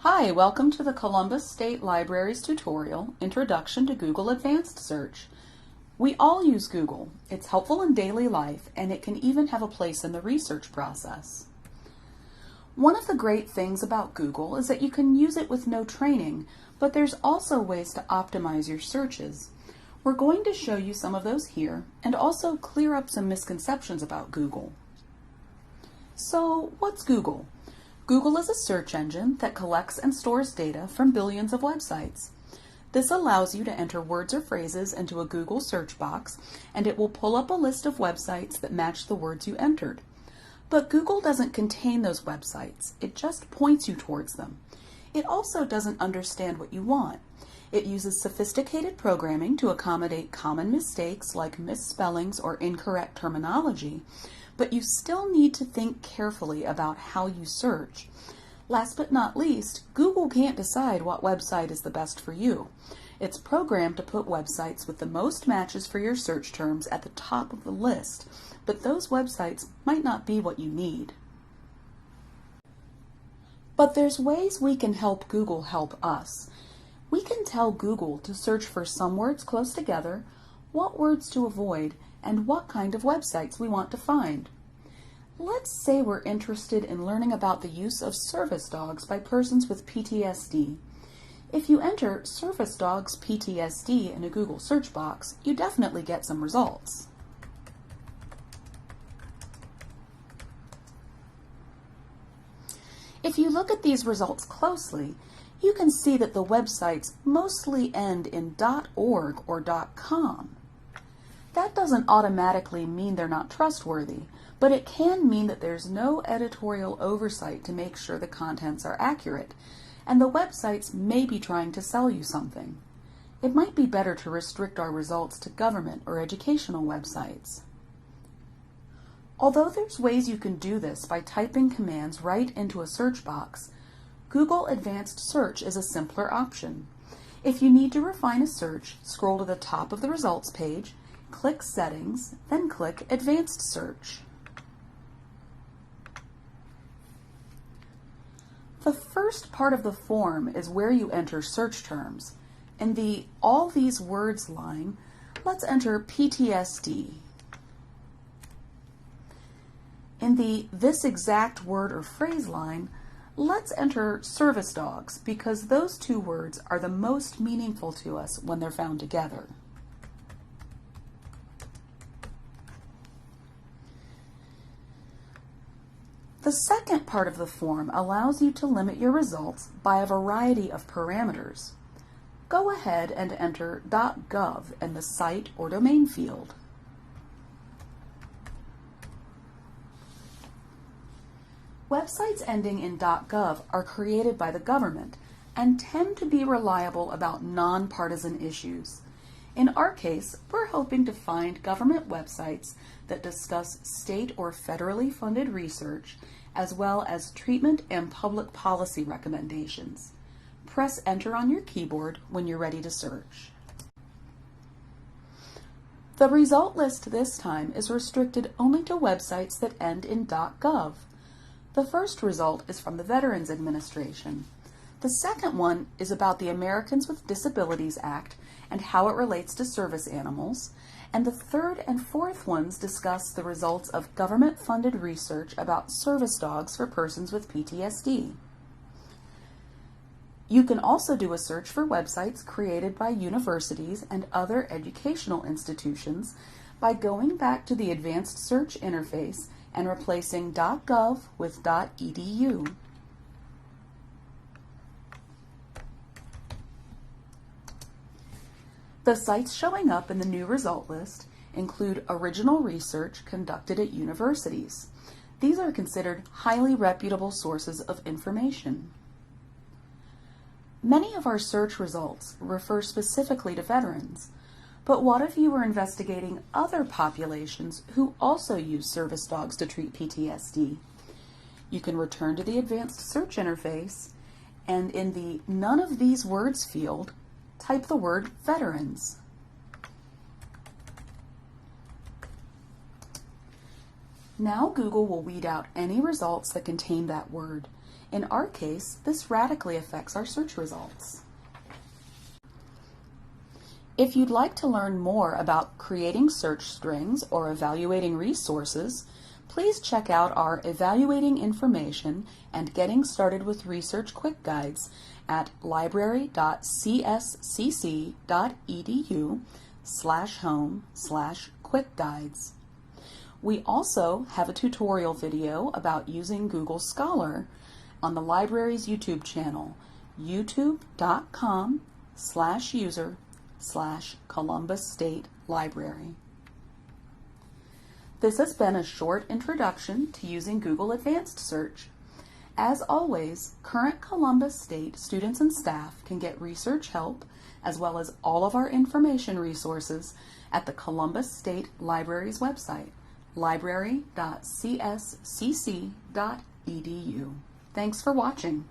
Hi, welcome to the Columbus State Library's tutorial, Introduction to Google Advanced Search. We all use Google. It's helpful in daily life, and it can even have a place in the research process. One of the great things about Google is that you can use it with no training, but there's also ways to optimize your searches. We're going to show you some of those here, and also clear up some misconceptions about Google. So, what's Google? Google is a search engine that collects and stores data from billions of websites. This allows you to enter words or phrases into a Google search box, and it will pull up a list of websites that match the words you entered. But Google doesn't contain those websites. It just points you towards them. It also doesn't understand what you want. It uses sophisticated programming to accommodate common mistakes like misspellings or incorrect terminology, but you still need to think carefully about how you search. Last but not least, Google can't decide what website is the best for you. It's programmed to put websites with the most matches for your search terms at the top of the list, but those websites might not be what you need. But there's ways we can help Google help us. We can tell Google to search for some words close together, what words to avoid, and what kind of websites we want to find. Let's say we're interested in learning about the use of service dogs by persons with PTSD. If you enter service dogs PTSD in a Google search box, you definitely get some results. If you look at these results closely, you can see that the websites mostly end in .org or .com. That doesn't automatically mean they're not trustworthy, but it can mean that there's no editorial oversight to make sure the contents are accurate, and the websites may be trying to sell you something. It might be better to restrict our results to government or educational websites. Although there's ways you can do this by typing commands right into a search box, Google Advanced Search is a simpler option. If you need to refine a search, scroll to the top of the results page, click Settings, then click Advanced Search. The first part of the form is where you enter search terms. In the All These Words line, let's enter PTSD. In the This Exact Word or Phrase line, let's enter service dogs because those two words are the most meaningful to us when they're found together. The second part of the form allows you to limit your results by a variety of parameters. Go ahead and enter .gov in the site or domain field. Websites ending in .gov are created by the government and tend to be reliable about nonpartisan issues. In our case, we're hoping to find government websites that discuss state or federally funded research, as well as treatment and public policy recommendations. Press Enter on your keyboard when you're ready to search. The result list this time is restricted only to websites that end in .gov. The first result is from the Veterans Administration. The second one is about the Americans with Disabilities Act and how it relates to service animals, and the third and fourth ones discuss the results of government-funded research about service dogs for persons with PTSD. You can also do a search for websites created by universities and other educational institutions by going back to the Advanced Search interface and replacing .gov with .edu. The sites showing up in the new result list include original research conducted at universities. These are considered highly reputable sources of information. Many of our search results refer specifically to veterans, but what if you were investigating other populations who also use service dogs to treat PTSD? You can return to the Advanced Search interface, and in the None of These Words field, type the word veterans. Now Google will weed out any results that contain that word. In our case, this radically affects our search results. If you'd like to learn more about creating search strings or evaluating resources, please check out our Evaluating Information and Getting Started with Research Quick Guides at library.cscc.edu/home/quick-guides. We also have a tutorial video about using Google Scholar on the library's YouTube channel, youtube.com/user/Columbus State Library. This has been a short introduction to using Google Advanced Search. As always, current Columbus State students and staff can get research help as well as all of our information resources at the Columbus State Library's website, library.cscc.edu. Thanks for watching.